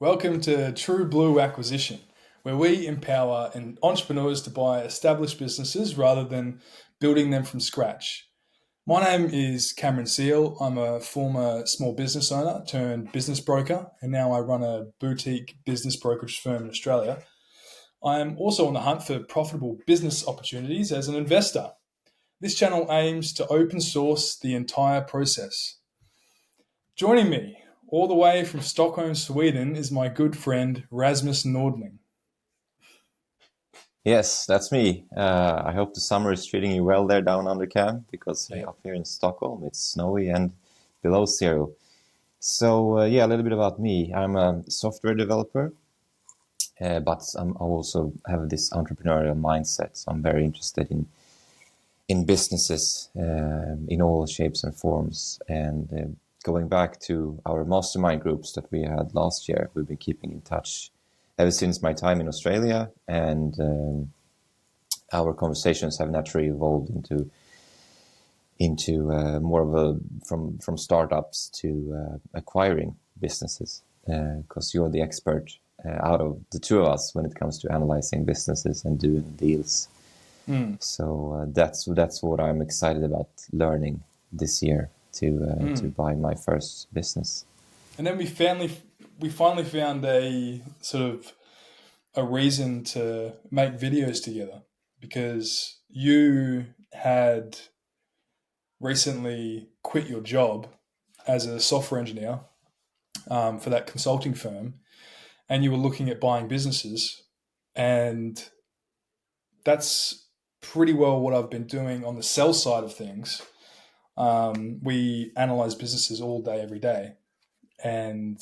Welcome to True Blue Acquisition, where we empower entrepreneurs to buy established businesses rather than building them from scratch. My name is Cameron Seal. I'm a former small business owner turned business broker, and now I run a boutique business brokerage firm in Australia. I am also on the hunt for profitable business opportunities as an investor. This channel aims to open source the entire process. Joining me all the way from Stockholm, Sweden, is my good friend Rasmus Nordling. Yes, that's me. I hope the summer is treating you well there down under, Cam, because up here in Stockholm it's snowy and below zero. So a little bit about me. I'm a software developer, but I also have this entrepreneurial mindset. So I'm very interested in businesses in all shapes and forms. And going back to our mastermind groups that we had last year, we've been keeping in touch ever since my time in Australia, and our conversations have naturally evolved into more of a from startups to acquiring businesses, because you're the expert out of the two of us when it comes to analyzing businesses and doing deals. So that's what I'm excited about learning this year to buy my first business. And then we finally found a sort of a reason to make videos together, because you had recently quit your job as a software engineer for that consulting firm, and you were looking at buying businesses, and that's pretty well what I've been doing on the sell side of things. We analyze businesses all day, every day. And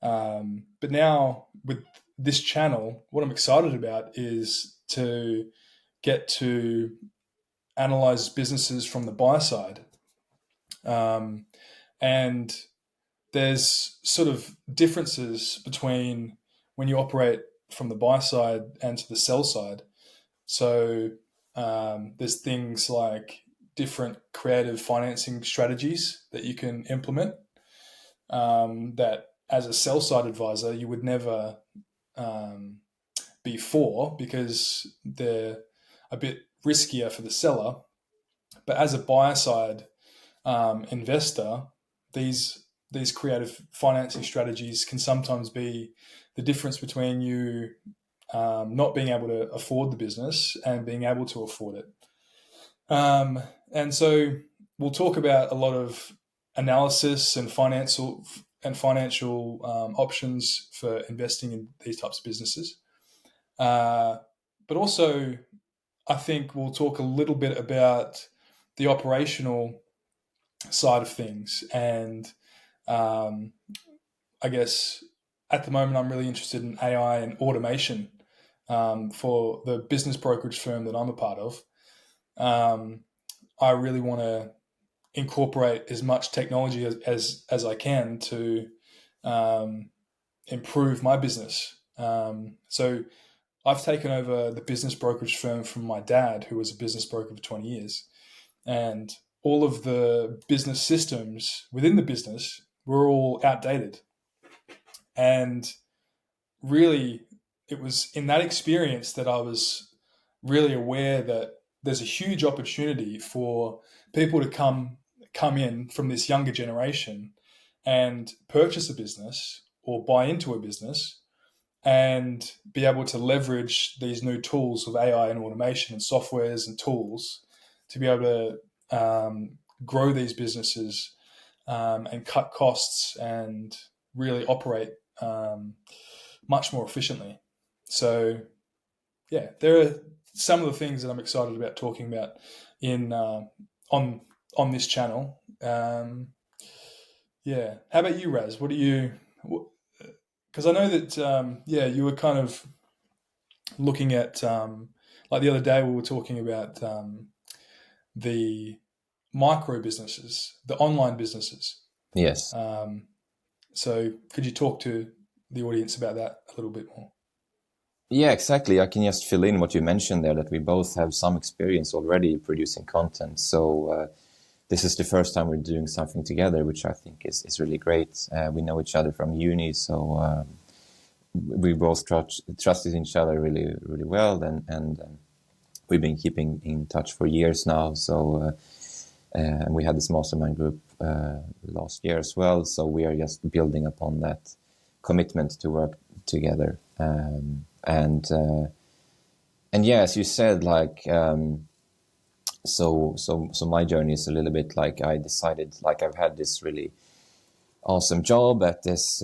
but now with this channel, what I'm excited about is to get to analyze businesses from the buy side. And there's sort of differences between when you operate from the buy side and to the sell side. So there's things like different creative financing strategies that you can implement that as a sell side advisor you would never be for, because they're a bit riskier for the seller. But as a buyer side investor, these creative financing strategies can sometimes be the difference between you not being able to afford the business and being able to afford it. And so we'll talk about a lot of analysis and financial options for investing in these types of businesses. But also, I think we'll talk a little bit about the operational side of things. And I guess at the moment, I'm really interested in AI and automation for the business brokerage firm that I'm a part of. I really want to incorporate as much technology as I can to improve my business. So I've taken over the business brokerage firm from my dad, who was a business broker for 20 years. And all of the business systems within the business were all outdated. And really, it was in that experience that I was really aware that there's a huge opportunity for people to come in from this younger generation and purchase a business or buy into a business and be able to leverage these new tools of AI and automation and softwares and tools to be able to grow these businesses and cut costs and really operate much more efficiently. So, yeah, there are some of the things that I'm excited about talking about in on this channel. Yeah, how about you, Raz? What do you? Because I know that you were kind of looking at like the other day we were talking about the micro businesses, the online businesses. Yes. So could you talk to the audience about that a little bit more? Yeah, exactly. I can just fill in what you mentioned there, that we both have some experience already producing content. So this is the first time we're doing something together, which I think is really great. We know each other from uni, so we both trusted each other really, really well, and we've been keeping in touch for years now. So and we had this mastermind group last year as well. So we are just building upon that commitment to work together. And yeah, as you said, like so my journey is a little bit like I decided, like I've had this really awesome job at this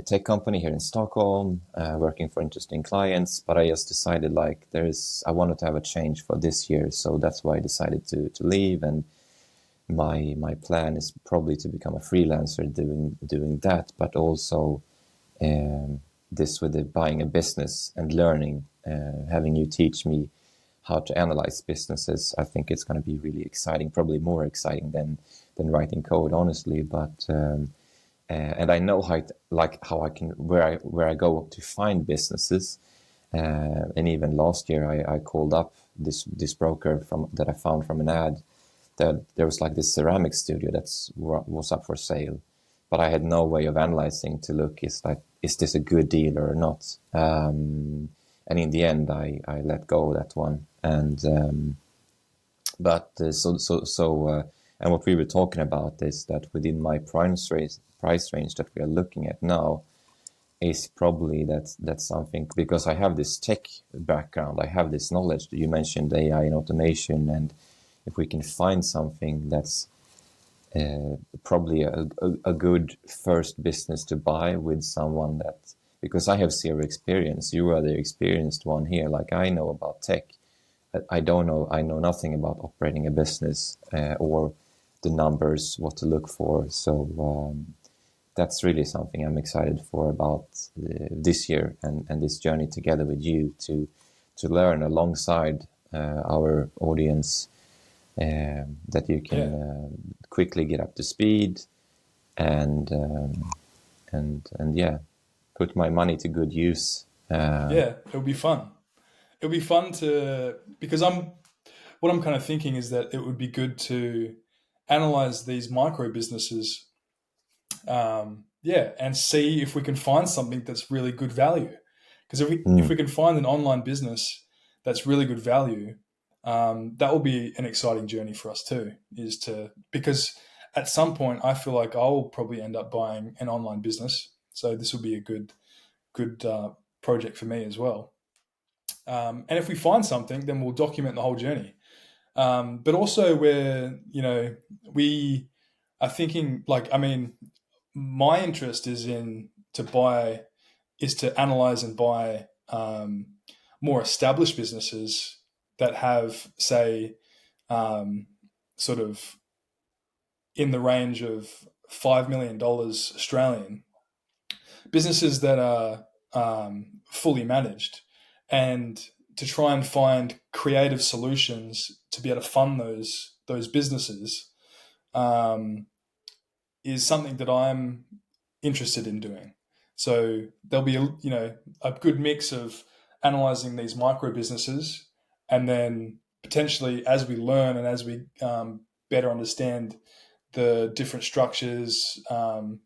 tech company here in Stockholm, working for interesting clients. But I just decided like I wanted to have a change for this year, so that's why I decided to leave. And my plan is probably to become a freelancer doing that, but also this with the buying a business and learning, having you teach me how to analyze businesses. I think it's going to be really exciting, probably more exciting than writing code, honestly. But and I know how I can where I go to find businesses. And even last year, I called up this broker that I found from an ad. That there was like this ceramic studio was up for sale, but I had no way of analyzing to look is this a good deal or not. And in the end, I let go of that one. And and what we were talking about is that within my price range that we are looking at now is probably that's something, because I have this tech background, I have this knowledge. You mentioned AI and automation, and if we can find something that's probably a good first business to buy with someone that, because I have zero experience, you are the experienced one here. Like I know about tech, I know nothing about operating a business or the numbers, what to look for. So that's really something I'm excited for about this year and this journey together with you to learn alongside our audience, that you can quickly get up to speed and yeah, put my money to good use. Yeah, it'll be fun. It'll be fun because what I'm kind of thinking is that it would be good to analyze these micro businesses, and see if we can find something that's really good value. Because if we can find an online business that's really good value, that will be an exciting journey for us too. Because at some point I feel like I'll probably end up buying an online business, so this will be a good project for me as well. And if we find something, then we'll document the whole journey. But also, we are thinking, like, I mean, my interest is to analyze and buy more established businesses that have, say, sort of in the range of $5 million Australian, businesses that are fully managed, and to try and find creative solutions to be able to fund those businesses is something that I'm interested in doing. So there'll be a good mix of analyzing these micro businesses, and then potentially as we learn and as we better understand the different structures and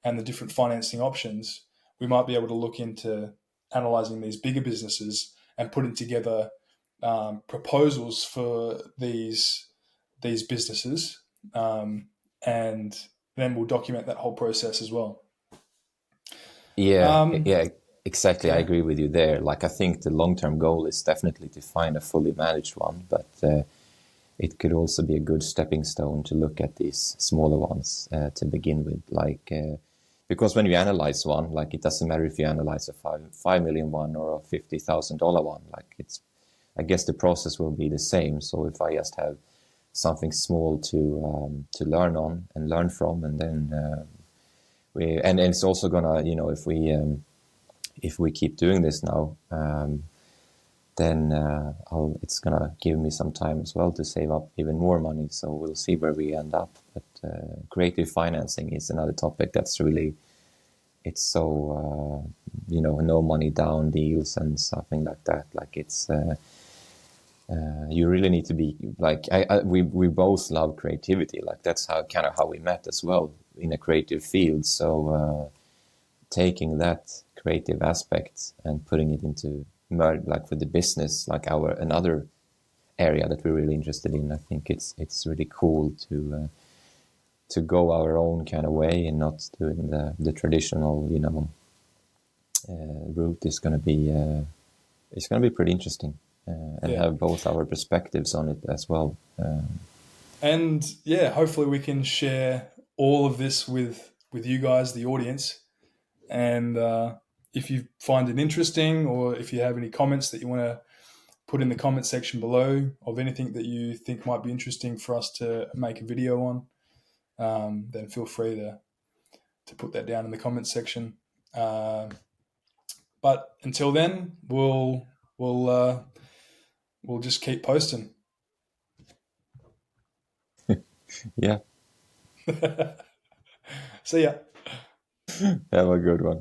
the different financing options, we might be able to look into analyzing these bigger businesses and putting together proposals for these businesses, and then we'll document that whole process as well. Yeah, exactly. I Yeah, agree with you there. Like, I think the long-term goal is definitely to find a fully managed one, but it could also be a good stepping stone to look at these smaller ones to begin with. Like, because when you analyze one, like, it doesn't matter if you analyze a 5 million one or a $50,000 one. Like, I guess the process will be the same. So if I just have something small to learn on and learn from, and then and it's also gonna, if we keep doing this now, then it's gonna give me some time as well to save up even more money. So we'll see where we end up. But creative financing is another topic that's really, it's so no money down deals and something like that. Like, it's you really need to be like, we both love creativity. Like, that's how we met as well, in a creative field. So taking that creative aspects and putting it into like for the business, like another area that we're really interested in. I think it's really cool to go our own kind of way and not doing the traditional, route. Is going to be it's going to be pretty interesting, and Yeah. have both our perspectives on it as well. And yeah, hopefully we can share all of this with you guys, the audience. And if you find it interesting, or if you have any comments that you want to put in the comment section below of anything that you think might be interesting for us to make a video on, then feel free to put that down in the comment section. But until then, we'll just keep posting. Yeah, See ya. have a good one.